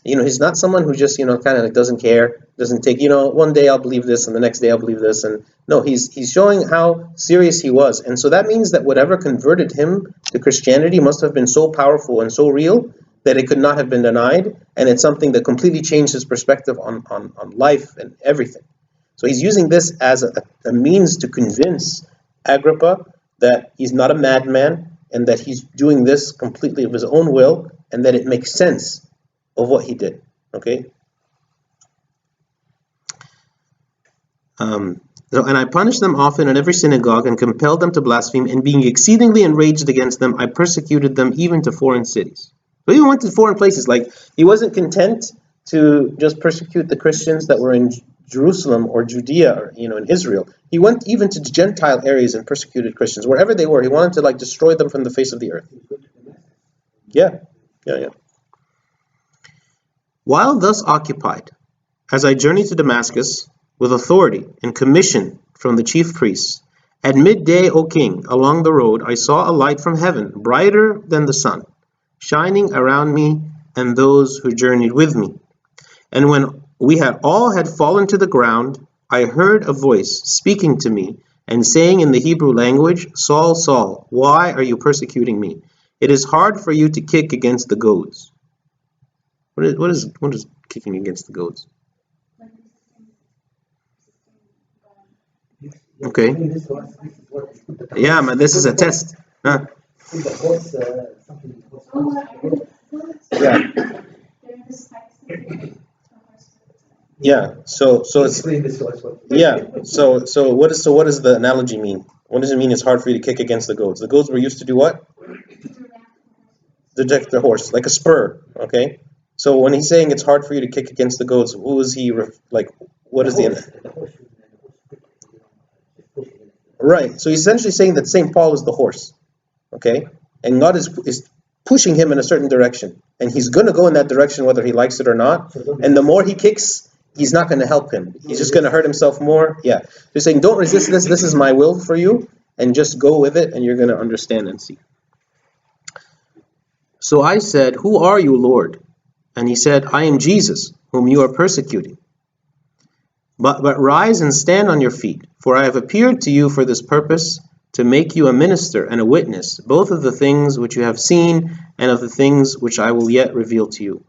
he's not someone who just kind of like doesn't care, doesn't take one day I'll believe this and the next day I'll believe this, and no, he's showing how serious he was, and so that means that whatever converted him to Christianity must have been so powerful and so real that it could not have been denied, and it's something that completely changed his perspective on life and everything. So he's using this as a means to convince Agrippa that he's not a madman and that he's doing this completely of his own will and that it makes sense of what he did. Okay? And I punished them often in every synagogue and compelled them to blaspheme, and being exceedingly enraged against them, I persecuted them even to foreign cities. So he went to foreign places. Like, he wasn't content to just persecute the Christians that were in Jerusalem or Judea or in Israel. He went even to Gentile areas and persecuted Christians wherever they were. He wanted to destroy them from the face of the earth. Yeah. While thus occupied, as I journeyed to Damascus with authority and commission from the chief priests, at midday, O king, along the road I saw a light from heaven, brighter than the sun, shining around me and those who journeyed with me. And when we had fallen to the ground, I heard a voice speaking to me and saying in the Hebrew language, Saul, Saul, why are you persecuting me? It is hard for you to kick against the goads. What is kicking against the goads? Okay. Yeah, man, this is a test. Huh? Yeah. Yeah. So it's So what does the analogy mean? What does it mean? It's hard for you to kick against the goads. The goads were used to do what? Direct the horse, like a spur. Okay. So when he's saying it's hard for you to kick against the goads, who is he like? What is the? Right. So he's essentially saying that St. Paul is the horse. Okay. And God is pushing him in a certain direction, and he's going to go in that direction whether he likes it or not. And the more he kicks, he's not going to help him. He's just going to hurt himself more. Yeah. He's saying, don't resist this. This is my will for you, and just go with it, and you're going to understand and see. So I said, who are you, Lord? And he said, I am Jesus, whom you are persecuting. But rise and stand on your feet, for I have appeared to you for this purpose, to make you a minister and a witness, both of the things which you have seen and of the things which I will yet reveal to you.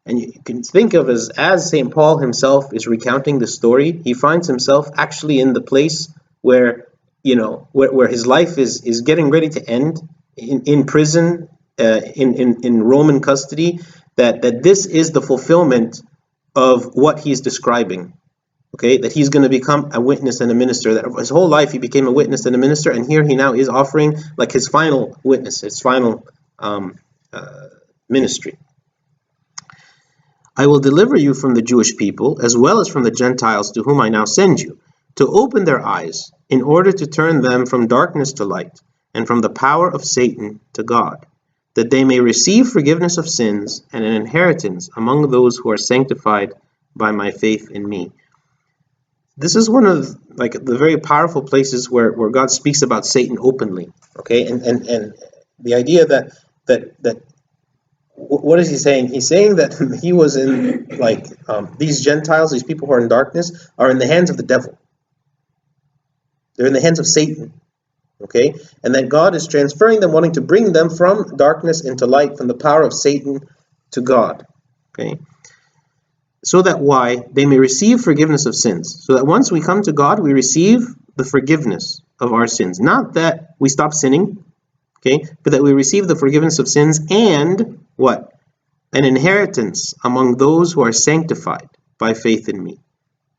And you can think of as St. Paul himself is recounting the story, he finds himself actually in the place where, where his life is getting ready to end, in prison, in Roman custody, that this is the fulfillment of what he's describing. Okay, that he's going to become a witness and a minister. That his whole life he became a witness and a minister, and here he now is offering like his final witness, his final ministry. I will deliver you from the Jewish people, as well as from the Gentiles to whom I now send you, to open their eyes, in order to turn them from darkness to light, and from the power of Satan to God, that they may receive forgiveness of sins and an inheritance among those who are sanctified by my faith in me. This is one of the very powerful places where God speaks about Satan openly. Okay, and the idea that what is he saying? He's saying that he was in these Gentiles, these people who are in darkness, are in the hands of the devil. They're in the hands of Satan. Okay, and that God is transferring them, wanting to bring them from darkness into light, from the power of Satan to God. Okay. So that why they may receive forgiveness of sins. So that once we come to God, we receive the forgiveness of our sins. Not that we stop sinning, okay, but that we receive the forgiveness of sins and what? An inheritance among those who are sanctified by faith in me.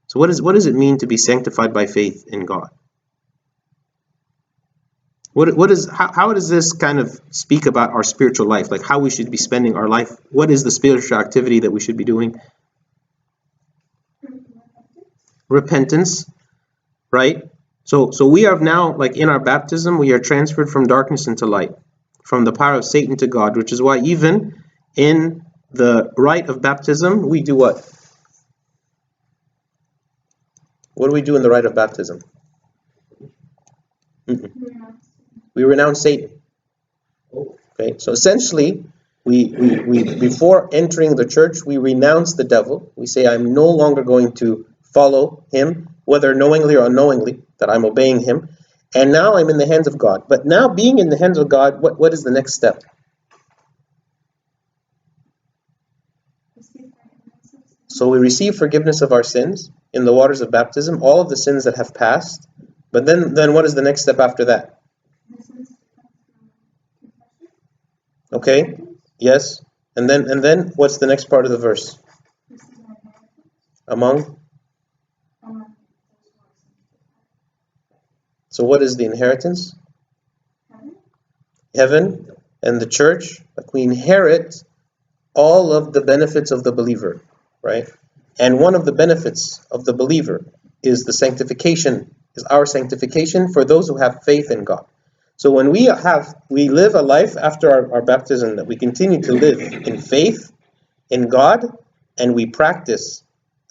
So what does it mean to be sanctified by faith in God? How does this kind of speak about our spiritual life, like how we should be spending our life? What is the spiritual activity that we should be doing? Repentance, right? So we have now, like in our baptism, we are transferred from darkness into light, from the power of Satan to God, which is why even in the rite of baptism, we do what? What do we do in the rite of baptism? We renounce Satan. Okay, so essentially, we before entering the church, we renounce the devil. We say, I'm no longer going to follow him, whether knowingly or unknowingly, that I'm obeying him. And now I'm in the hands of God. But now being in the hands of God, what is the next step? So we receive forgiveness of our sins in the waters of baptism, all of the sins that have passed. But then what is the next step after that? Okay, yes. And then what's the next part of the verse? Among? So what is the inheritance? Heaven and the church. Like we inherit all of the benefits of the believer, right? And one of the benefits of the believer is the sanctification, is our sanctification for those who have faith in God. So when we live a life after our baptism that we continue to live in faith in God, and we practice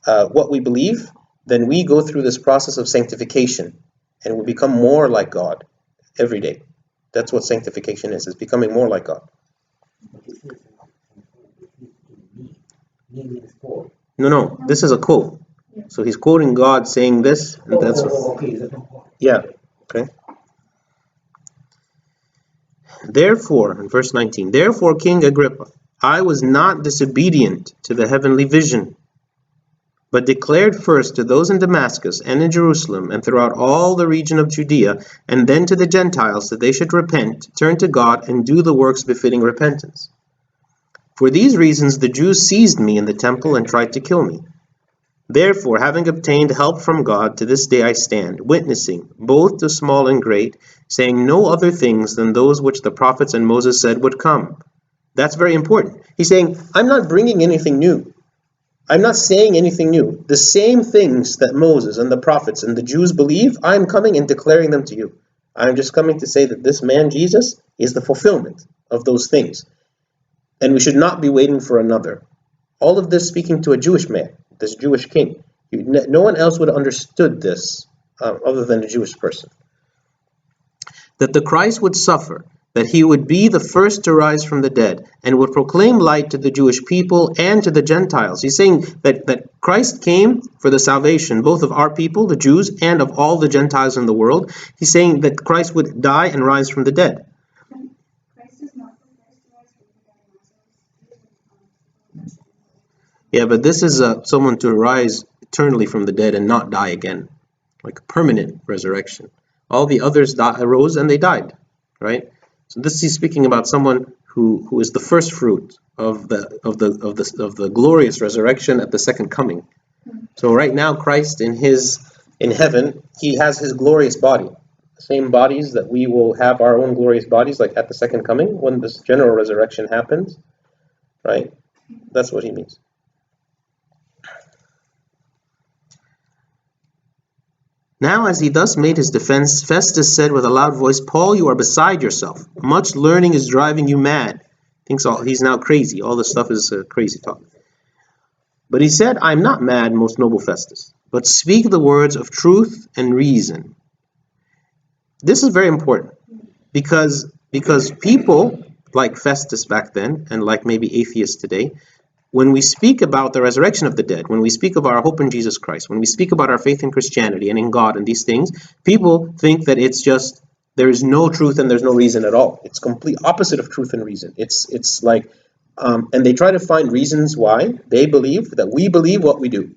what we believe, then we go through this process of sanctification, and we become more like God every day. That's what sanctification is becoming more like God. No, this is a quote. So he's quoting God saying this, and that's yeah, okay. Therefore, in verse 19, therefore, King Agrippa, I was not disobedient to the heavenly vision, but declared first to those in Damascus and in Jerusalem and throughout all the region of Judea, and then to the Gentiles, that they should repent, turn to God, and do the works befitting repentance. For these reasons the Jews seized me in the temple and tried to kill me. Therefore, having obtained help from God, to this day I stand, witnessing, both to small and great, saying no other things than those which the prophets and Moses said would come. That's very important. He's saying, I'm not bringing anything new. I'm not saying anything new. The same things that Moses and the prophets and the Jews believe, I'm coming and declaring them to you. I'm just coming to say that this man, Jesus, is the fulfillment of those things. And we should not be waiting for another. All of this speaking to a Jewish man, this Jewish king. No one else would have understood this other than a Jewish person. That the Christ would suffer, that he would be the first to rise from the dead and would proclaim light to the Jewish people and to the Gentiles. He's saying that Christ came for the salvation, both of our people, the Jews, and of all the Gentiles in the world. He's saying that Christ would die and rise from the dead. Christ is not the first to rise from the dead. Yeah, but this is someone to rise eternally from the dead and not die again, like a permanent resurrection. All the others arose and they died, right? So this is speaking about someone who is the first fruit of the glorious resurrection at the second coming. So right now, Christ in heaven, he has his glorious body, the same bodies that we will have our own glorious bodies, like at the second coming when this general resurrection happens, right? That's what he means. Now, as he thus made his defense, Festus said with a loud voice, "Paul, you are beside yourself. Much learning is driving you mad." He's now crazy. All this stuff is crazy talk. But he said, "I am not mad, most noble Festus, but speak the words of truth and reason." This is very important because people like Festus back then, and like maybe atheists today, when we speak about the resurrection of the dead, when we speak of our hope in Jesus Christ, when we speak about our faith in Christianity and in God and these things, people think that it's just, there is no truth and there's no reason at all. It's complete opposite of truth and reason. It's like, and they try to find reasons why they believe that we believe what we do.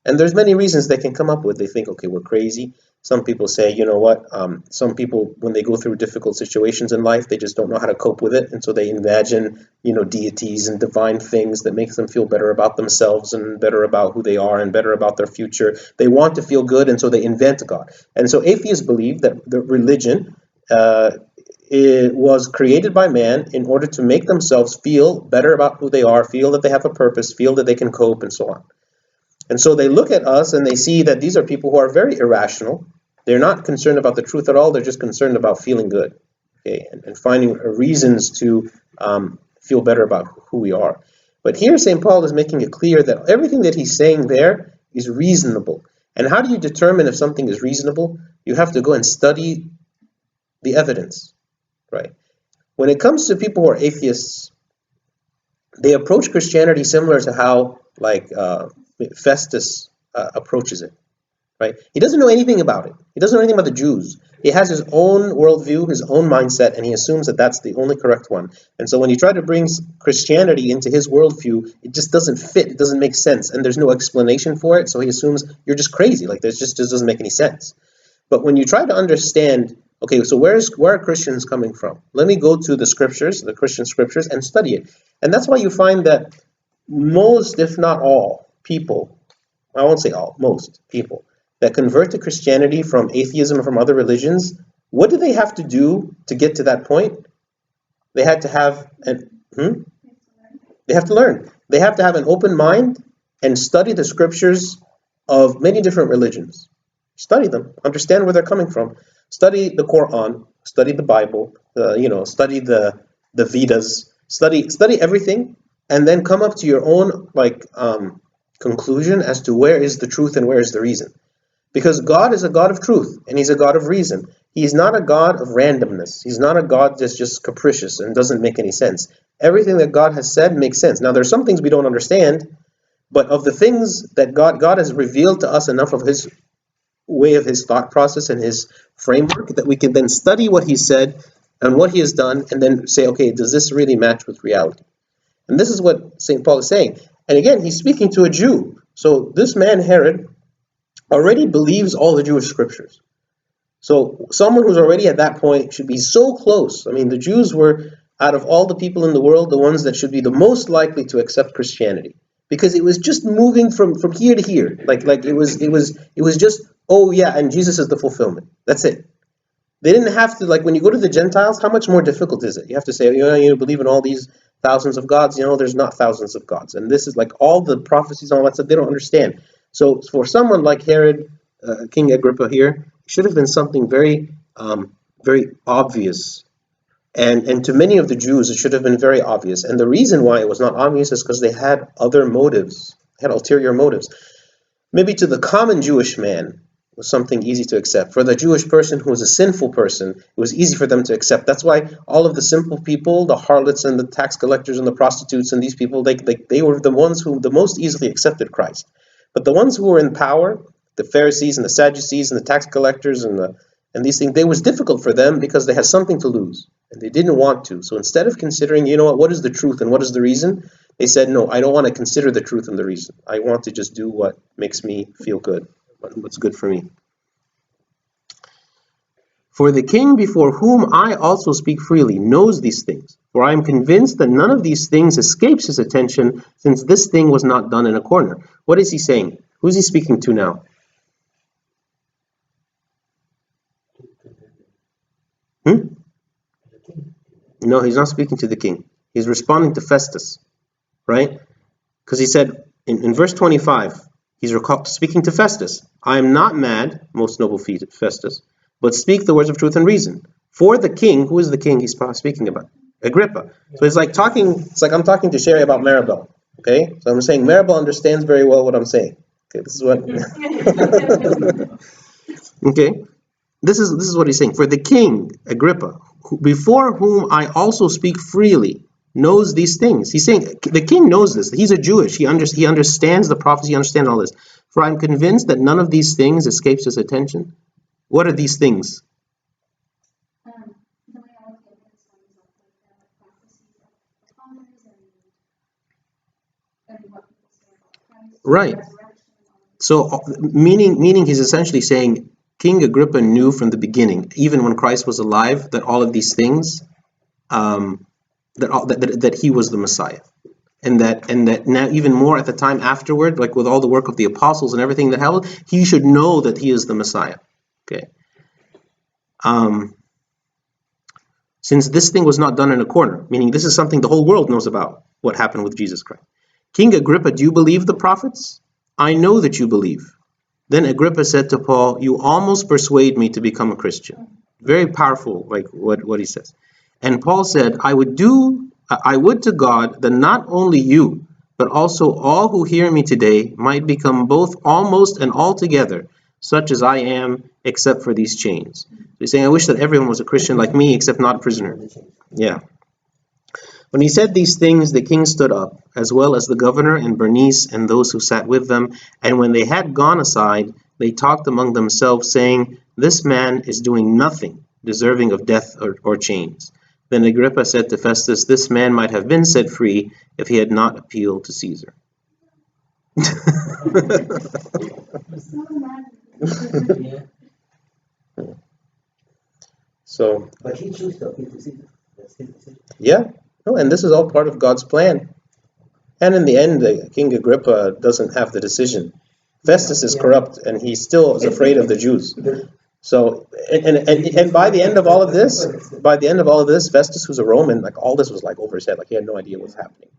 And there's many reasons they can come up with. They think, okay, we're crazy. Some people say, you know what, some people, when they go through difficult situations in life, they just don't know how to cope with it. And so they imagine, deities and divine things that makes them feel better about themselves and better about who they are and better about their future. They want to feel good, and so they invent God. And so atheists believe that the religion it was created by man in order to make themselves feel better about who they are, feel that they have a purpose, feel that they can cope, and so on. And so they look at us and they see that these are people who are very irrational. They're not concerned about the truth at all. They're just concerned about feeling good, okay, and finding reasons to feel better about who we are. But here St. Paul is making it clear that everything that he's saying there is reasonable. And how do you determine if something is reasonable? You have to go and study the evidence, right? When it comes to people who are atheists, they approach Christianity similar to how, Festus approaches it, right? He doesn't know anything about it. He doesn't know anything about the Jews. He has his own worldview, his own mindset, and he assumes that that's the only correct one. And so when you try to bring Christianity into his worldview, it just doesn't fit. It doesn't make sense, and there's no explanation for it. So he assumes you're just crazy. Like this just doesn't make any sense. But when you try to understand, okay, so where are Christians coming from? Let me go to the scriptures, the Christian scriptures, and study it. And that's why you find that most, if not all, people, I won't say all, most people that convert to Christianity from atheism or from other religions, what do they have to do to get to that point? They had to have they have to learn. They have to have an open mind and study the scriptures of many different religions. Study them, understand where they're coming from. Study the Quran, study the Bible, study the Vedas, study everything, and then come up to your own conclusion as to where is the truth and where is the reason. Because God is a God of truth, and he's a God of reason. He's not a God of randomness. He's not a God that's just capricious and doesn't make any sense. Everything that God has said makes sense. Now, there's some things we don't understand, but of the things that God has revealed to us enough of his way of his thought process and his framework that we can then study what he said and what he has done and then say, okay, does this really match with reality? And this is what St. Paul is saying. And again, he's speaking to a Jew. So this man, Herod, already believes all the Jewish scriptures. So someone who's already at that point should be so close. I mean, the Jews were, out of all the people in the world, the ones that should be the most likely to accept Christianity. Because it was just moving from here to here. Like it was just, oh yeah, and Jesus is the fulfillment. That's it. They didn't have to, when you go to the Gentiles, how much more difficult is it? You have to say, you believe in all these thousands of gods. There's not thousands of gods. And this is all the prophecies, all that stuff, they don't understand. So for someone like Herod, King Agrippa here, it should have been something very, very obvious. And to many of the Jews, it should have been very obvious. And the reason why it was not obvious is because they had other motives, had ulterior motives. Maybe to the common Jewish man, was something easy to accept. For the Jewish person who was a sinful person, it was easy for them to accept. That's why all of the simple people, the harlots and the tax collectors and the prostitutes and these people, they were the ones who the most easily accepted Christ. But the ones who were in power, the Pharisees and the Sadducees and the tax collectors and these things, it was difficult for them because they had something to lose and they didn't want to. So instead of considering, what is the truth and what is the reason, they said, no, I don't want to consider the truth and the reason. I want to just do what makes me feel good, what's good for me. For the king before whom I also speak freely knows these things, for I am convinced that none of these things escapes his attention, since this thing was not done in a corner. What is he saying? Who is he speaking to now? No, he's not speaking to the king. He's responding to Festus, right? Because he said in verse 25, he's speaking to Festus, I am not mad, most noble Festus, but speak the words of truth and reason. For the king, who is the king he's speaking about? Agrippa. So it's like I'm talking to Sherry about Maribel. Okay? So I'm saying Maribel understands very well what I'm saying. Okay, this is what okay. This is what he's saying. For the king, Agrippa, before whom I also speak freely, knows these things. He's saying the king knows this. He's a Jewish. He understands the prophecy. He understands all this. For I'm convinced that none of these things escapes his attention. What are these things? The way I look at it is like prophecies of the fathers and what people say about Christ, Right. resurrection, and all of this. So meaning he's essentially saying King Agrippa knew from the beginning, even when Christ was alive, that all of these things, that he was the Messiah. And that now even more at the time afterward, like with all the work of the apostles and everything that happened, he should know that he is the Messiah. Okay. Since this thing was not done in a corner, meaning this is something the whole world knows about, what happened with Jesus Christ. King Agrippa, do you believe the prophets? I know that you believe. Then Agrippa said to Paul, you almost persuade me to become a Christian. Very powerful, like what he says. And Paul said, I would to God that not only you, but also all who hear me today might become both almost and altogether such as I am, except for these chains. So he's saying, I wish that everyone was a Christian like me, except not a prisoner. Yeah. When he said these things, the king stood up, as well as the governor and Bernice and those who sat with them. And when they had gone aside, they talked among themselves, saying, this man is doing nothing deserving of death or chains. Then Agrippa said to Festus, this man might have been set free if he had not appealed to Caesar. So mad. So, But he chose to appeal to Caesar. That's his decision. yeah. No, and this is all part of God's plan. And in the end, King Agrippa doesn't have the decision. Festus is corrupt, and he still is afraid of the Jews. So, and by the end of all of this, Festus, who's a Roman, like all this was like over his head, like he had no idea what's happening.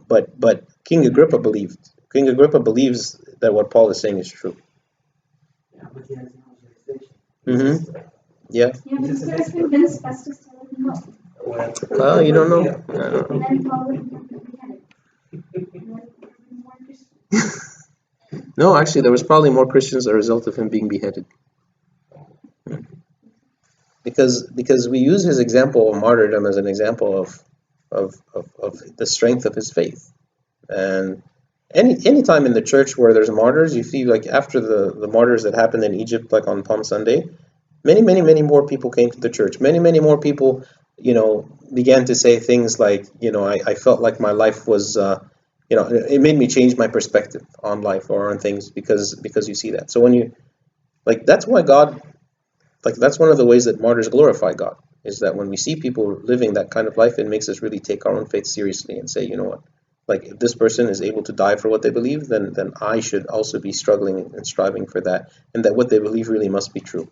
But King Agrippa believed. King Agrippa believes that what Paul is saying is true. Yeah, but he has no jurisdiction. Yeah. Yeah, but he's going to convince Festus to let him go. Well, you don't know. And then Paul would have been beheaded. And then there would be more Christians. No, actually, there was probably more Christians as a result of him being beheaded. Because we use his example of martyrdom as an example of the strength of his faith. And any time in the church where there's martyrs, you see, like after the martyrs that happened in Egypt, like on Palm Sunday, many more people came to the church. Many more people, began to say things like, I felt like my life was, it made me change my perspective on life or on things because you see that. So when you, like, that's why God, like, that's one of the ways that martyrs glorify God, is that when we see people living that kind of life, it makes us really take our own faith seriously and say, you know what, like, if this person is able to die for what they believe, then I should also be struggling and striving for that, and that what they believe really must be true.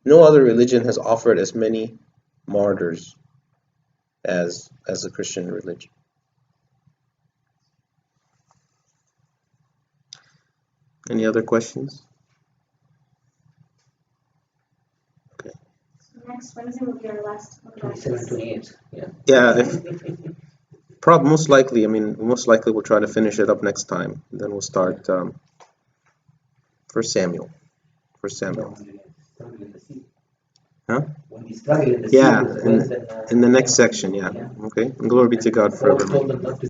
No other religion has offered as many martyrs as the Christian religion. Any other questions? Okay. So next Wednesday will be our last one. 27, 28. Yeah. Yeah, most likely we'll try to finish it up next time. Then we'll start 1 Samuel. First Samuel. When they struggle in the sea. Huh? When they struggle in the sea Yeah, with the West and, in the next section, yeah. Okay. And glory be to God Paul forever. told them not to